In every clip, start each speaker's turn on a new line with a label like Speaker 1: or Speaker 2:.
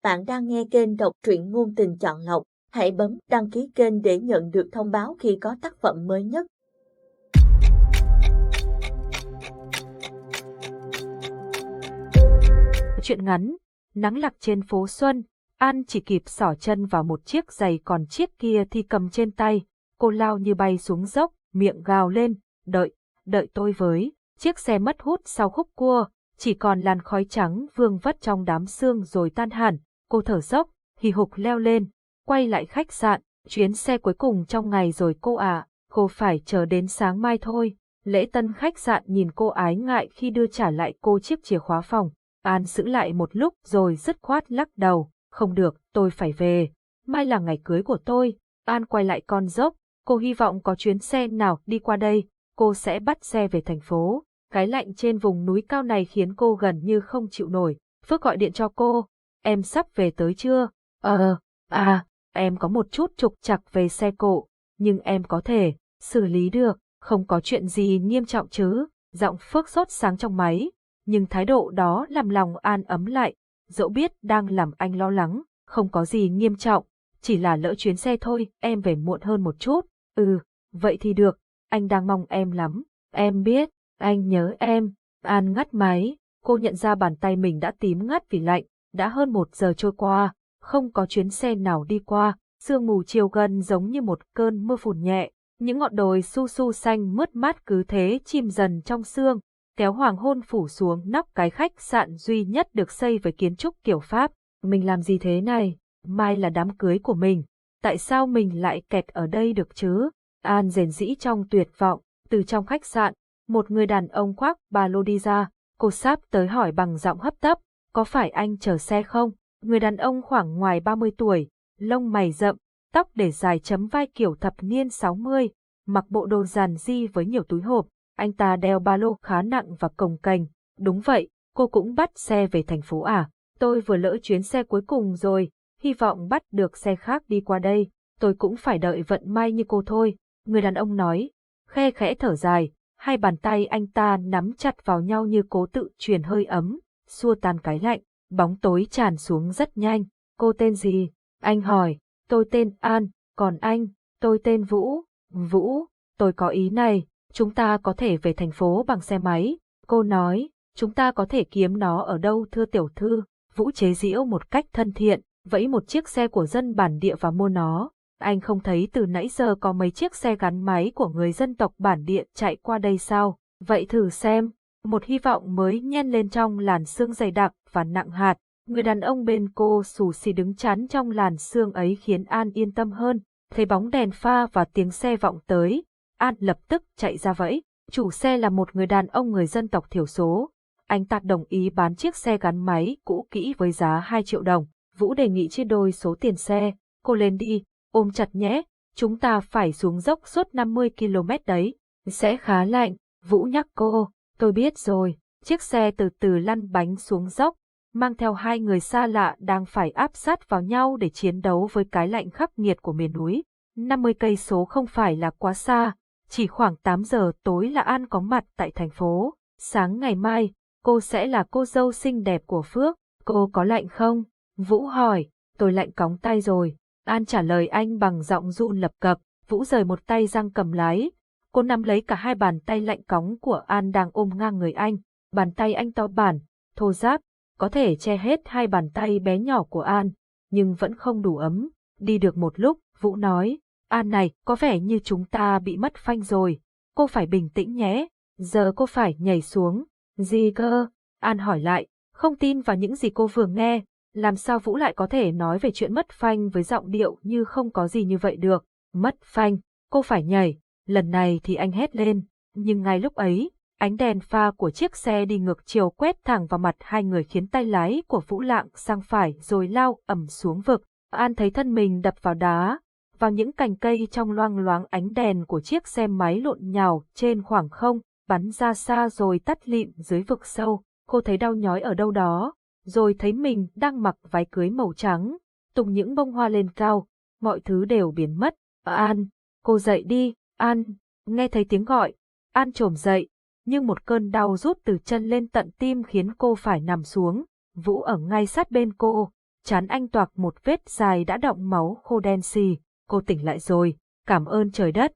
Speaker 1: Bạn đang nghe kênh đọc truyện ngôn tình chọn lọc. Hãy bấm đăng ký kênh để nhận được thông báo khi có tác phẩm mới nhất.
Speaker 2: Chuyện ngắn, nắng lặc trên phố Xuân, An chỉ kịp xỏ chân vào một chiếc giày còn chiếc kia thì cầm trên tay. Cô lao như bay xuống dốc, miệng gào lên, đợi tôi với. Chiếc xe mất hút sau khúc cua, chỉ còn làn khói trắng vương vất trong đám sương rồi tan hẳn. Cô thở dốc, hì hục leo lên, quay lại khách sạn. Chuyến xe cuối cùng trong ngày rồi cô à, cô phải chờ đến sáng mai thôi. Lễ tân khách sạn nhìn cô ái ngại khi đưa trả lại cô chiếc chìa khóa phòng. An giữ lại một lúc rồi dứt khoát lắc đầu, không được, tôi phải về. Mai là ngày cưới của tôi. An quay lại con dốc, cô hy vọng có chuyến xe nào đi qua đây, cô sẽ bắt xe về thành phố. Cái lạnh trên vùng núi cao này khiến cô gần như không chịu nổi. Phước gọi điện cho cô, em sắp về tới chưa? Em có một chút trục trặc về xe cộ, nhưng em có thể xử lý được, không có chuyện gì nghiêm trọng chứ. Giọng Phước sốt sáng trong máy, nhưng thái độ đó làm lòng An ấm lại, dẫu biết đang làm anh lo lắng, không có gì nghiêm trọng, chỉ là lỡ chuyến xe thôi, em về muộn hơn một chút. Vậy thì được, anh đang mong em lắm, em biết, anh nhớ em. An ngắt máy, cô nhận ra bàn tay mình đã tím ngắt vì lạnh, đã hơn 1 giờ trôi qua, không có chuyến xe nào đi qua, sương mù chiều gần giống như một cơn mưa phùn nhẹ, những ngọn đồi su su xanh mướt mát cứ thế chìm dần trong sương, kéo hoàng hôn phủ xuống nóc cái khách sạn duy nhất được xây với kiến trúc kiểu Pháp. Mình làm gì thế này? Mai là đám cưới của mình. Tại sao mình lại kẹt ở đây được chứ? An rền rĩ trong tuyệt vọng. Từ trong khách sạn, một người đàn ông khoác ba lô đi ra. Cô sắp tới hỏi bằng giọng hấp tấp, có phải anh chờ xe không? Người đàn ông khoảng ngoài 30 tuổi, lông mày rậm, tóc để dài chấm vai kiểu thập niên 60, mặc bộ đồ giản dị với nhiều túi hộp. Anh ta đeo ba lô khá nặng và cồng kềnh. Đúng vậy, cô cũng bắt xe về thành phố à? Tôi vừa lỡ chuyến xe cuối cùng rồi, hy vọng bắt được xe khác đi qua đây. Tôi cũng phải đợi vận may như cô thôi. Người đàn ông nói, khe khẽ thở dài, hai bàn tay anh ta nắm chặt vào nhau như cố tự truyền hơi ấm, xua tan cái lạnh. Bóng tối tràn xuống rất nhanh. Cô tên gì? Anh hỏi. Tôi tên An, còn anh? Tôi tên Vũ. Vũ, tôi có ý này. Chúng ta có thể về thành phố bằng xe máy. Cô nói, chúng ta có thể kiếm nó ở đâu thưa tiểu thư? Vũ chế giễu một cách thân thiện, vẫy một chiếc xe của dân bản địa và mua nó. Anh không thấy từ nãy giờ có mấy chiếc xe gắn máy của người dân tộc bản địa chạy qua đây sao? Vậy thử xem. Một hy vọng mới nhen lên trong làn sương dày đặc và nặng hạt. Người đàn ông bên cô xù xì đứng chắn trong làn sương ấy khiến An yên tâm hơn. Thấy bóng đèn pha và tiếng xe vọng tới, An lập tức chạy ra vẫy. Chủ xe là một người đàn ông người dân tộc thiểu số. Anh ta đồng ý bán chiếc xe gắn máy cũ kỹ với giá 2 triệu đồng. Vũ đề nghị chia đôi số tiền xe. Cô lên đi, ôm chặt nhé, chúng ta phải xuống dốc suốt 50 km đấy. Sẽ khá lạnh, Vũ nhắc cô. Tôi biết rồi. Chiếc xe từ từ lăn bánh xuống dốc, mang theo hai người xa lạ đang phải áp sát vào nhau để chiến đấu với cái lạnh khắc nghiệt của miền núi. 50 cây số không phải là quá xa, chỉ khoảng 8 giờ tối là An có mặt tại thành phố. Sáng ngày mai, cô sẽ là cô dâu xinh đẹp của Phước. Cô có lạnh không? Vũ hỏi. Tôi lạnh cóng tay rồi. An trả lời anh bằng giọng run lập cập. Vũ rời một tay giang cầm lái. Cô nắm lấy cả hai bàn tay lạnh cóng của An đang ôm ngang người anh. Bàn tay anh to bản, thô ráp, có thể che hết hai bàn tay bé nhỏ của An, nhưng vẫn không đủ ấm. Đi được một lúc, Vũ nói, An này, có vẻ như chúng ta bị mất phanh rồi. Cô phải bình tĩnh nhé. Giờ cô phải nhảy xuống. Gì cơ? An hỏi lại, không tin vào những gì cô vừa nghe. Làm sao Vũ lại có thể nói về chuyện mất phanh với giọng điệu như không có gì như vậy được? Mất phanh, cô phải nhảy. Lần này thì anh hét lên, nhưng ngay lúc ấy, ánh đèn pha của chiếc xe đi ngược chiều quét thẳng vào mặt hai người khiến tay lái của Vũ lạng sang phải rồi lao ầm xuống vực. An thấy thân mình đập vào đá, vào những cành cây trong loang loáng ánh đèn của chiếc xe máy lộn nhào trên khoảng không, bắn ra xa rồi tắt lịm dưới vực sâu. Cô thấy đau nhói ở đâu đó, rồi thấy mình đang mặc váy cưới màu trắng, tung những bông hoa lên cao, mọi thứ đều biến mất. An, cô dậy đi. An, nghe thấy tiếng gọi, An chồm dậy, nhưng một cơn đau rút từ chân lên tận tim khiến cô phải nằm xuống. Vũ ở ngay sát bên cô, trán anh toạc một vết dài đã đọng máu khô đen xì. Cô tỉnh lại rồi, cảm ơn trời đất.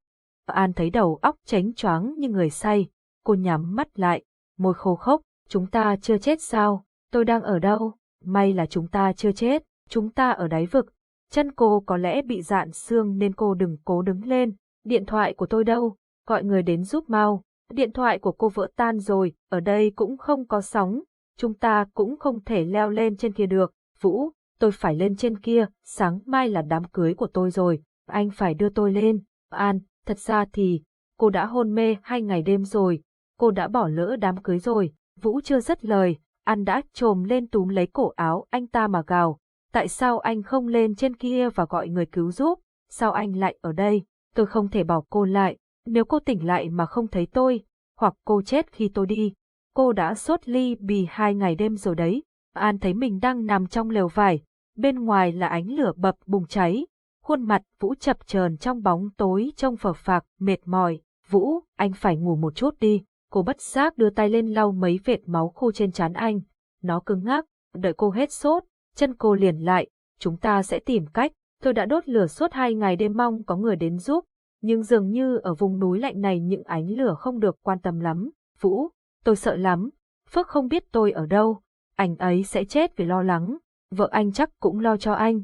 Speaker 2: An thấy đầu óc chánh choáng như người say, cô nhắm mắt lại, môi khô khốc. Chúng ta chưa chết sao? Tôi đang ở đâu? May là chúng ta chưa chết, chúng ta ở đáy vực. Chân cô có lẽ bị rạn xương nên cô đừng cố đứng lên. Điện thoại của tôi đâu? Gọi người đến giúp mau. Điện thoại của cô vỡ tan rồi, ở đây cũng không có sóng. Chúng ta cũng không thể leo lên trên kia được. Vũ, tôi phải lên trên kia, sáng mai là đám cưới của tôi rồi, anh phải đưa tôi lên. An, thật ra thì, cô đã hôn mê 2 ngày đêm rồi, cô đã bỏ lỡ đám cưới rồi. Vũ chưa dứt lời, An đã chồm lên túm lấy cổ áo anh ta mà gào. Tại sao anh không lên trên kia và gọi người cứu giúp? Sao anh lại ở đây? Tôi không thể bỏ cô lại. Nếu cô tỉnh lại mà không thấy tôi, hoặc cô chết khi tôi đi. Cô đã sốt ly bì 2 ngày đêm rồi đấy. An thấy mình đang nằm trong lều vải, bên ngoài là ánh lửa bập bùng cháy. Khuôn mặt Vũ chập chờn trong bóng tối trông phờ phạc, mệt mỏi. Vũ, anh phải ngủ một chút đi. Cô bất giác đưa tay lên lau mấy vệt máu khô trên trán anh. Nó cứng ngắc, đợi cô hết sốt, chân cô liền lại. Chúng ta sẽ tìm cách. Tôi đã đốt lửa suốt 2 ngày đêm mong có người đến giúp. Nhưng dường như ở vùng núi lạnh này những ánh lửa không được quan tâm lắm. Vũ, tôi sợ lắm. Phước không biết tôi ở đâu. Anh ấy sẽ chết vì lo lắng. Vợ anh chắc cũng lo cho anh.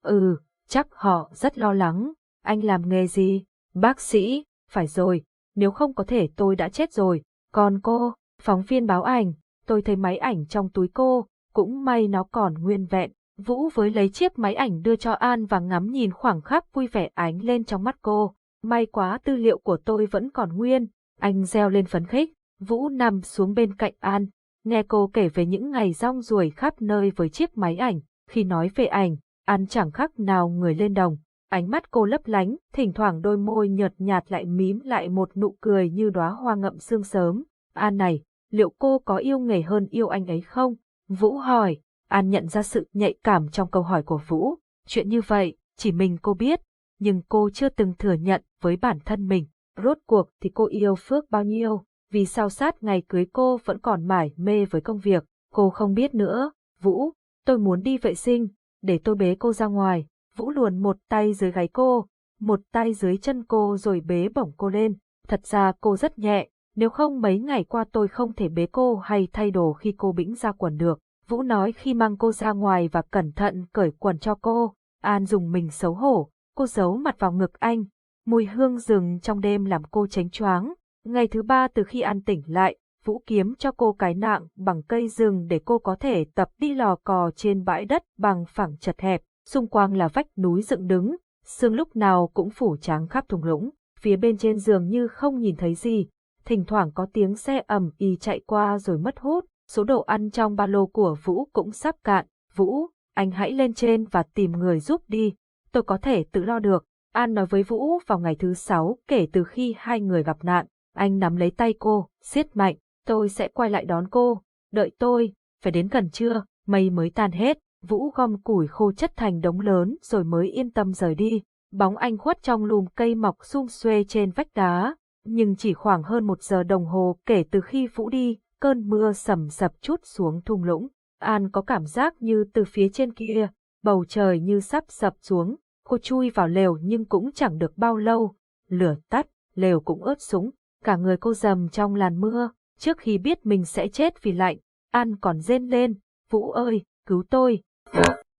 Speaker 2: Ừ, chắc họ rất lo lắng. Anh làm nghề gì? Bác sĩ. Phải rồi, nếu không có thể tôi đã chết rồi. Còn cô, phóng viên báo ảnh, tôi thấy máy ảnh trong túi cô, cũng may nó còn nguyên vẹn. Vũ với lấy chiếc máy ảnh đưa cho An và ngắm nhìn khoảng khắc vui vẻ ánh lên trong mắt cô. May quá tư liệu của tôi vẫn còn nguyên. Anh reo lên phấn khích. Vũ nằm xuống bên cạnh An, nghe cô kể về những ngày rong ruổi khắp nơi với chiếc máy ảnh. Khi nói về ảnh, An chẳng khác nào người lên đồng. Ánh mắt cô lấp lánh, thỉnh thoảng đôi môi nhợt nhạt lại mím lại một nụ cười như đóa hoa ngậm sương sớm. An này, liệu cô có yêu nghề hơn yêu anh ấy không? Vũ hỏi. An nhận ra sự nhạy cảm trong câu hỏi của Vũ. Chuyện như vậy, chỉ mình cô biết, nhưng cô chưa từng thừa nhận với bản thân mình. Rốt cuộc thì cô yêu Phước bao nhiêu? Vì sao sát ngày cưới cô vẫn còn mải mê với công việc? Cô không biết nữa. Vũ, tôi muốn đi vệ sinh, để tôi bế cô ra ngoài. Vũ luồn một tay dưới gáy cô, một tay dưới chân cô rồi bế bổng cô lên. Thật ra cô rất nhẹ, nếu không mấy ngày qua tôi không thể bế cô hay thay đồ khi cô bĩnh ra quần được. Vũ nói khi mang cô ra ngoài và cẩn thận cởi quần cho cô. An dùng mình xấu hổ, cô giấu mặt vào ngực anh. Mùi hương rừng trong đêm làm cô chánh choáng. Ngày thứ 3 từ khi An tỉnh lại, Vũ kiếm cho cô cái nạng bằng cây rừng để cô có thể tập đi lò cò trên bãi đất bằng phẳng chật hẹp. Xung quanh là vách núi dựng đứng, sương lúc nào cũng phủ trắng khắp thung lũng. Phía bên trên dường như không nhìn thấy gì, thỉnh thoảng có tiếng xe ầm ĩ chạy qua rồi mất hút. Số đồ ăn trong ba lô của Vũ cũng sắp cạn. Vũ, anh hãy lên trên và tìm người giúp đi. Tôi có thể tự lo được. An nói với Vũ vào ngày thứ 6 kể từ khi hai người gặp nạn. Anh nắm lấy tay cô, siết mạnh. Tôi sẽ quay lại đón cô. Đợi tôi. Phải đến gần trưa, mây mới tan hết. Vũ gom củi khô chất thành đống lớn rồi mới yên tâm rời đi. Bóng anh khuất trong lùm cây mọc sum xuê trên vách đá. Nhưng chỉ khoảng hơn 1 giờ đồng hồ kể từ khi Vũ đi, cơn mưa sầm sập trút xuống thung lũng. An có cảm giác như từ phía trên kia, bầu trời như sắp sập xuống. Cô chui vào lều nhưng cũng chẳng được bao lâu. Lửa tắt, lều cũng ướt sũng. Cả người cô dầm trong làn mưa. Trước khi biết mình sẽ chết vì lạnh, An còn rên lên. Vũ ơi, cứu tôi.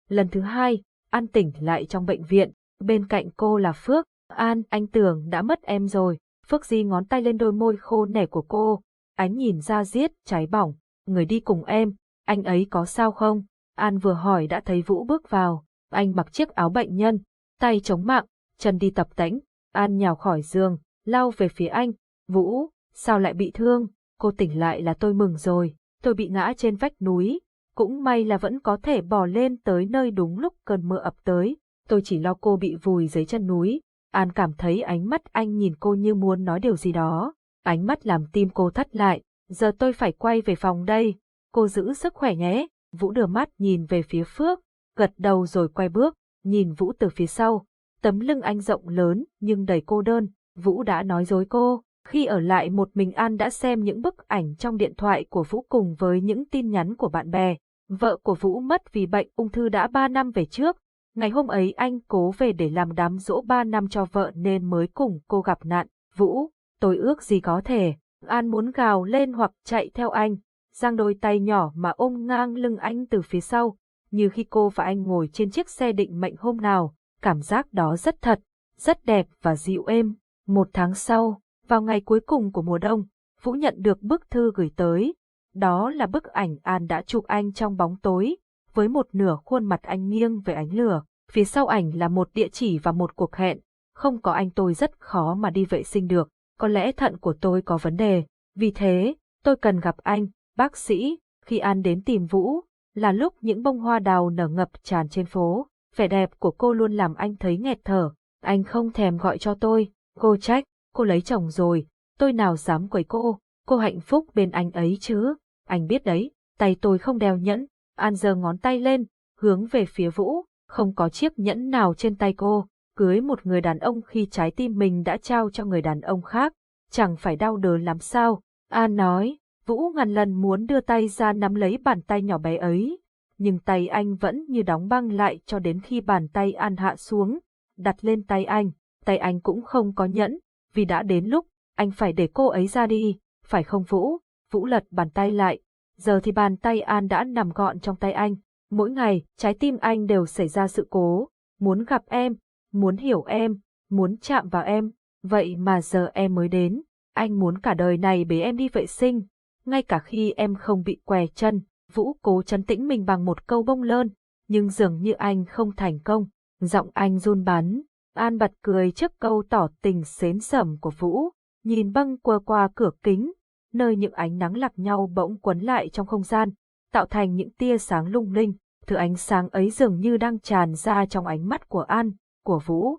Speaker 2: Lần thứ 2, An tỉnh lại trong bệnh viện. Bên cạnh cô là Phước. An, anh tưởng đã mất em rồi. Phước di ngón tay lên đôi môi khô nẻ của cô. Ánh nhìn ra diết, cháy bỏng. Người đi cùng em, anh ấy có sao không? An vừa hỏi đã thấy Vũ bước vào. Anh mặc chiếc áo bệnh nhân, tay chống mạng, chân đi tập tễnh. An nhào khỏi giường, lao về phía anh. Vũ, sao lại bị thương? Cô tỉnh lại là tôi mừng rồi. Tôi bị ngã trên vách núi. Cũng may là vẫn có thể bò lên tới nơi đúng lúc cơn mưa ập tới. Tôi chỉ lo cô bị vùi dưới chân núi. An cảm thấy ánh mắt anh nhìn cô như muốn nói điều gì đó. Ánh mắt làm tim cô thắt lại. Giờ tôi phải quay về phòng đây. Cô giữ sức khỏe nhé. Vũ đưa mắt nhìn về phía Phước, gật đầu rồi quay bước, nhìn Vũ từ phía sau. Tấm lưng anh rộng lớn nhưng đầy cô đơn. Vũ đã nói dối cô. Khi ở lại một mình An đã xem những bức ảnh trong điện thoại của Vũ cùng với những tin nhắn của bạn bè. Vợ của Vũ mất vì bệnh ung thư đã 3 năm về trước. Ngày hôm ấy anh cố về để làm đám giỗ 3 năm cho vợ nên mới cùng cô gặp nạn. Vũ, tôi ước gì có thể. An muốn gào lên hoặc chạy theo anh, giang đôi tay nhỏ mà ôm ngang lưng anh từ phía sau, như khi cô và anh ngồi trên chiếc xe định mệnh hôm nào. Cảm giác đó rất thật, rất đẹp và dịu êm. 1 tháng sau, vào ngày cuối cùng của mùa đông, Vũ nhận được bức thư gửi tới. Đó là bức ảnh An đã chụp anh trong bóng tối, với một nửa khuôn mặt anh nghiêng về ánh lửa. Phía sau ảnh là một địa chỉ và một cuộc hẹn. Không có anh tôi rất khó mà đi vệ sinh được. Có lẽ thận của tôi có vấn đề. Vì thế, tôi cần gặp anh, bác sĩ. Khi An đến tìm Vũ, là lúc những bông hoa đào nở ngập tràn trên phố. Vẻ đẹp của cô luôn làm anh thấy nghẹt thở. Anh không thèm gọi cho tôi. Cô trách, cô lấy chồng rồi. Tôi nào dám quấy cô. Cô hạnh phúc bên anh ấy chứ. Anh biết đấy, tay tôi không đeo nhẫn. An giơ ngón tay lên, hướng về phía Vũ. Không có chiếc nhẫn nào trên tay cô. Cưới một người đàn ông khi trái tim mình đã trao cho người đàn ông khác, chẳng phải đau đớn lắm sao? An nói. Vũ ngàn lần muốn đưa tay ra nắm lấy bàn tay nhỏ bé ấy, nhưng tay anh vẫn như đóng băng lại cho đến khi bàn tay An hạ xuống, đặt lên tay anh cũng không có nhẫn, vì đã đến lúc anh phải để cô ấy ra đi, phải không Vũ? Vũ lật bàn tay lại, giờ thì bàn tay An đã nằm gọn trong tay anh. Mỗi ngày, trái tim anh đều xảy ra sự cố, muốn gặp em, muốn hiểu em, muốn chạm vào em, vậy mà giờ em mới đến. Anh muốn cả đời này bế em đi vệ sinh, ngay cả khi em không bị què chân. Vũ cố trấn tĩnh mình bằng một câu bông lơn, nhưng dường như anh không thành công, giọng anh run bắn. An bật cười trước câu tỏ tình xến xẩm của Vũ, nhìn bâng quơ qua cửa kính, nơi những ánh nắng lạc nhau bỗng quấn lại trong không gian, tạo thành những tia sáng lung linh. Thứ ánh sáng ấy dường như đang tràn ra trong ánh mắt của An, của Vũ.